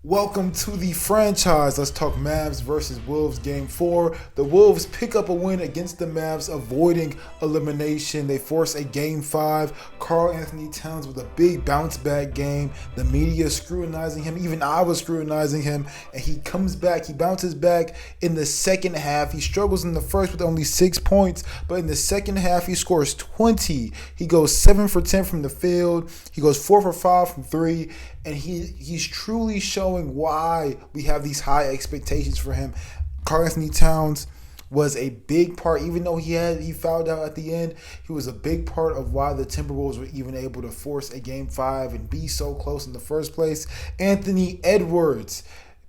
Welcome to the franchise. Let's talk Mavs versus Wolves game 4. The Wolves pick up a win against the Mavs, avoiding elimination. They force a game 5. Karl Anthony Towns with a big bounce back game. The media scrutinizing him. Even I was scrutinizing him. And he comes back. He bounces back in the second half. He struggles in the first with only 6 points. But in the second half, he scores 20. He goes 7 for 10 from the field. He goes 4 for 5 from 3. And he's truly showing why we have these high expectations for him. Karl Anthony Towns was a big part, even though he fouled out at the end. He was a big part of why the Timberwolves were even able to force a game 5 and be so close in the first place. Anthony Edwards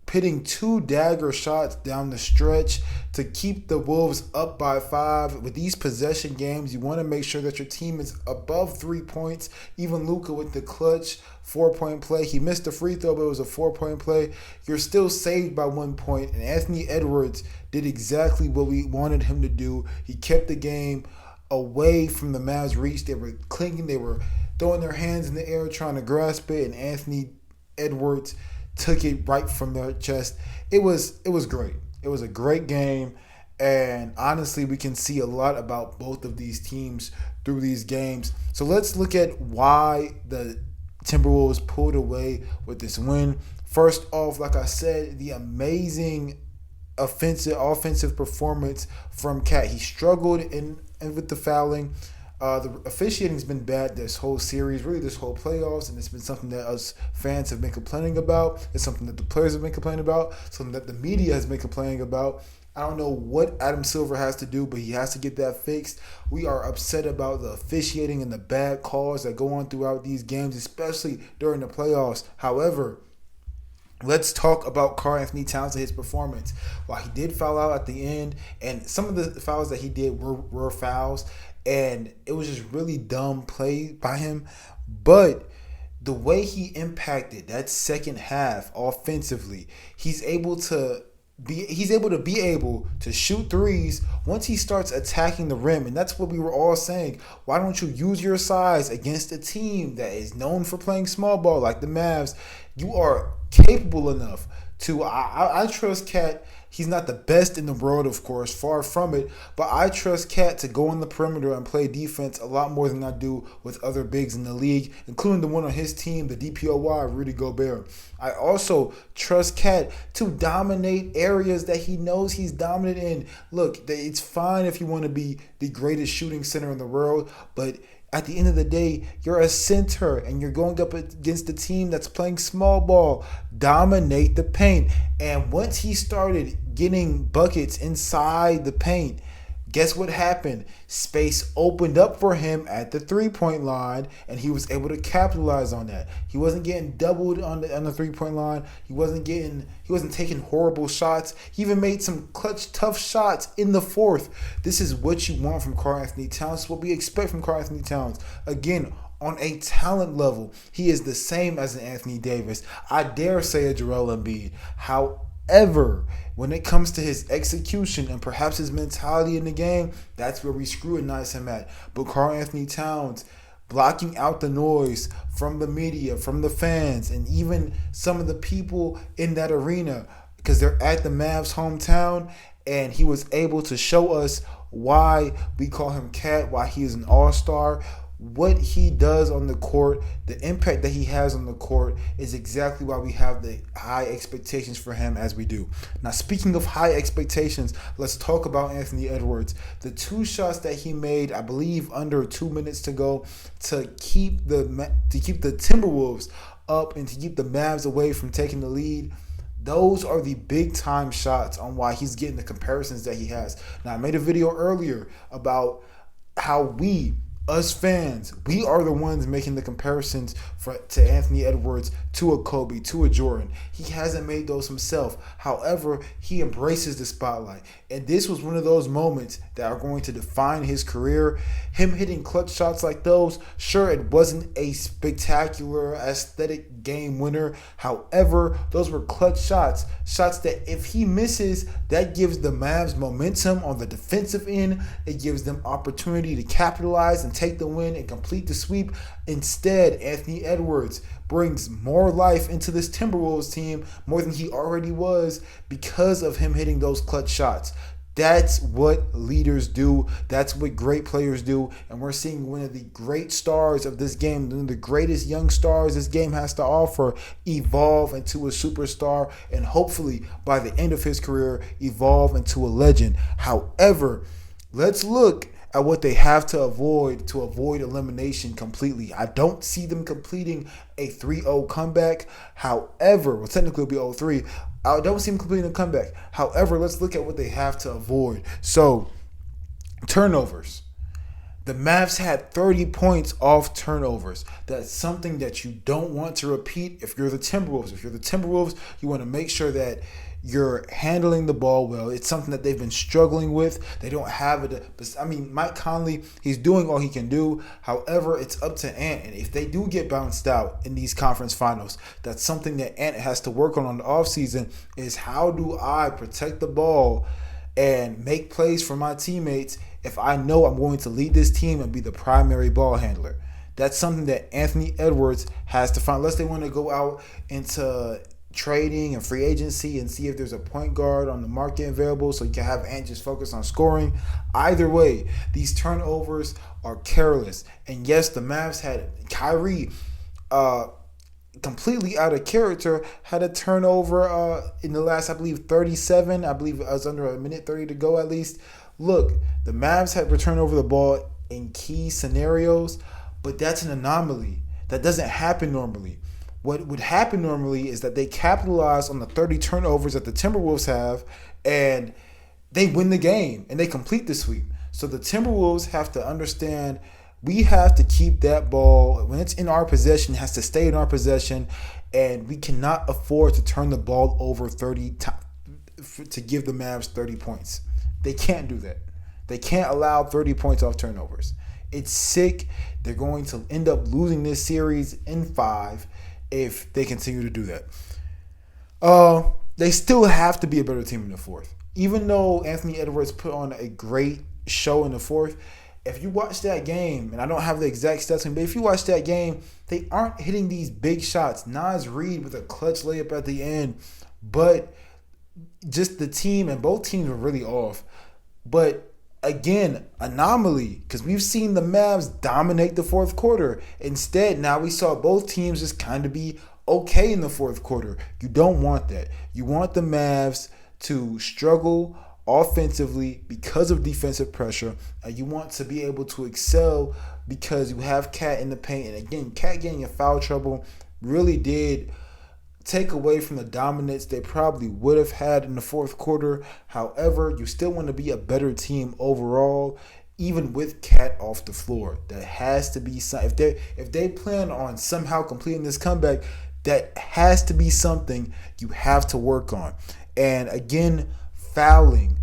pitting 2 dagger shots down the stretch to keep the Wolves up by 5. With these possession games, you want to make sure that your team is above 3 points. Even Luka with the clutch 4-point play. He missed a free throw, but it was a 4-point play. You're still saved by 1 point, and Anthony Edwards did exactly what we wanted him to do. He kept the game away from the Mavs' reach. They were clinging. They were throwing their hands in the air trying to grasp it, and Anthony Edwards took it right from their chest. It was great. It was a great game, and honestly, we can see a lot about both of these teams through these games. So let's look at why the Timberwolves pulled away with this win. First off, like I said, the amazing offensive performance from Cat. He struggled in with the fouling. The officiating's been bad this whole series, really this whole playoffs, and it's been something that us fans have been complaining about. It's something that the players have been complaining about, something that the media has been complaining about. I don't know what Adam Silver has to do, but he has to get that fixed. We are upset about the officiating and the bad calls that go on throughout these games, especially during the playoffs. However, let's talk about Karl Anthony Towns and his performance. While he did foul out at the end, and some of the fouls that he did were fouls, and it was just really dumb play by him. But the way he impacted that second half offensively, he's able to be able to shoot threes once he starts attacking the rim. And that's what we were all saying. Why don't you use your size against a team that is known for playing small ball like the Mavs? You are capable enough to I trust Cat. He's not the best in the world, of course, far from it, but I trust Cat to go on the perimeter and play defense a lot more than I do with other bigs in the league, including the one on his team, the DPOY, Rudy Gobert. I also trust Cat to dominate areas that he knows he's dominant in. Look, it's fine if you want to be the greatest shooting center in the world, but at the end of the day, you're a center and you're going up against a team that's playing small ball. Dominate the paint. And once he started getting buckets inside the paint, guess what happened? Space opened up for him at the 3-point line, and he was able to capitalize on that. He wasn't getting doubled on the 3-point line. He wasn't taking horrible shots. He even made some clutch, tough shots in the fourth. This is what you want from Karl Anthony Towns. It's what we expect from Karl Anthony Towns. Again, on a talent level, he is the same as an Anthony Davis. I dare say a Joel Embiid. However, when it comes to his execution and perhaps his mentality in the game, that's where we scrutinize him at. But Karl Anthony Towns, blocking out the noise from the media, from the fans, and even some of the people in that arena, because they're at the Mavs' hometown, and he was able to show us why we call him Cat, why he is an all-star. What he does on the court, the impact that he has on the court is exactly why we have the high expectations for him as we do. Now, speaking of high expectations, let's talk about Anthony Edwards. The 2 shots that he made, I believe under 2 minutes to go, to keep the Timberwolves up and to keep the Mavs away from taking the lead. Those are the big-time shots on why he's getting the comparisons that he has. Now, I made a video earlier about how us fans, we are the ones making the comparisons to Anthony Edwards, to a Kobe, to a Jordan. He hasn't made those himself. However, he embraces the spotlight. And this was one of those moments that are going to define his career. Him hitting clutch shots like those, sure, it wasn't a spectacular, aesthetic game winner. However, those were clutch shots. Shots that if he misses, that gives the Mavs momentum on the defensive end. It gives them opportunity to capitalize and take the win and complete the sweep. Instead, Anthony Edwards brings more life into this Timberwolves team, more than he already was, because of him hitting those clutch shots. That's what leaders do. That's what great players do. And we're seeing one of the great stars of this game, one of the greatest young stars this game has to offer, evolve into a superstar, and hopefully by the end of his career, evolve into a legend. However, let's look at what they have to avoid elimination completely. I don't see them completing a 3-0 comeback. However, well, technically it'll be 0-3. I don't see them completing a comeback. However, let's look at what they have to avoid. So, turnovers. The Mavs had 30 points off turnovers. That's something that you don't want to repeat if you're the Timberwolves. If you're the Timberwolves, you want to make sure that you're handling the ball well. It's something that they've been struggling with. They don't have it. I mean, Mike Conley, he's doing all he can do. However, it's up to Ant. And if they do get bounced out in these conference finals, that's something that Ant has to work on the offseason, is how do I protect the ball and make plays for my teammates if I know I'm going to lead this team and be the primary ball handler. That's something that Anthony Edwards has to find, unless they want to go out into trading and free agency and see if there's a point guard on the market available so you can have Ant just focus on scoring. Either way, these turnovers are careless. And yes, the Mavs had Kyrie completely out of character, had a turnover in the last, I believe, 37. I believe it was under a minute 30 to go at least. Look, the Mavs had to turn over the ball in key scenarios, but that's an anomaly. That doesn't happen normally. What would happen normally is that they capitalize on the 30 turnovers that the Timberwolves have, and they win the game, and they complete the sweep. So the Timberwolves have to understand we have to keep that ball, when it's in our possession, it has to stay in our possession, and we cannot afford to turn the ball over 30 times to give the Mavs 30 points. They can't do that. They can't allow 30 points off turnovers. It's sick. They're going to end up losing this series in 5 if they continue to do that. They still have to be a better team in the fourth. Even though Anthony Edwards put on a great show in the fourth, if you watch that game, and I don't have the exact stats, but if you watch that game, they aren't hitting these big shots. Naz Reid with a clutch layup at the end, but just the team, and both teams were really off. But again, anomaly, because we've seen the Mavs dominate the fourth quarter. Instead, now we saw both teams just kind of be okay in the fourth quarter. You don't want that. You want the Mavs to struggle offensively because of defensive pressure, and you want to be able to excel because you have Cat in the paint. And again, Cat getting in foul trouble really did take away from the dominance they probably would have had in the fourth quarter. However, you still want to be a better team overall, even with Cat off the floor. That has to be something. If they plan on somehow completing this comeback, that has to be something you have to work on. And again, fouling.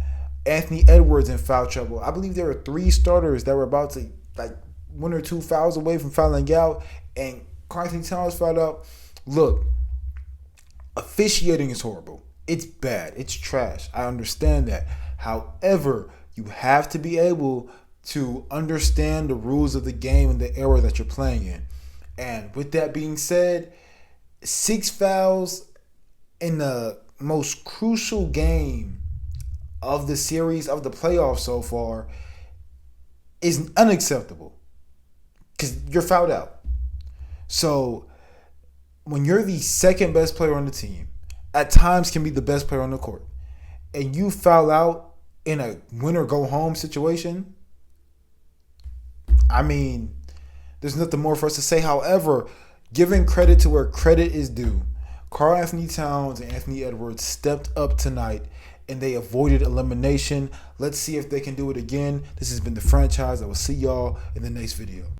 Anthony Edwards in foul trouble. I believe there were 3 starters that were about to, like, 1 or 2 fouls away from fouling out, and Carlton Towns fouled out. Look, officiating is horrible. It's bad. It's trash. I understand that. However, you have to be able to understand the rules of the game and the era that you're playing in. And with that being said, 6 fouls in the most crucial game of the series, of the playoffs so far, is unacceptable because you're fouled out. So when you're the second best player on the team, at times can be the best player on the court, and you foul out in a win or go home situation, I mean, there's nothing more for us to say. However, giving credit to where credit is due, Karl Anthony Towns and Anthony Edwards stepped up tonight and they avoided elimination. Let's see if they can do it again. This has been The Franchise. I will see y'all in the next video.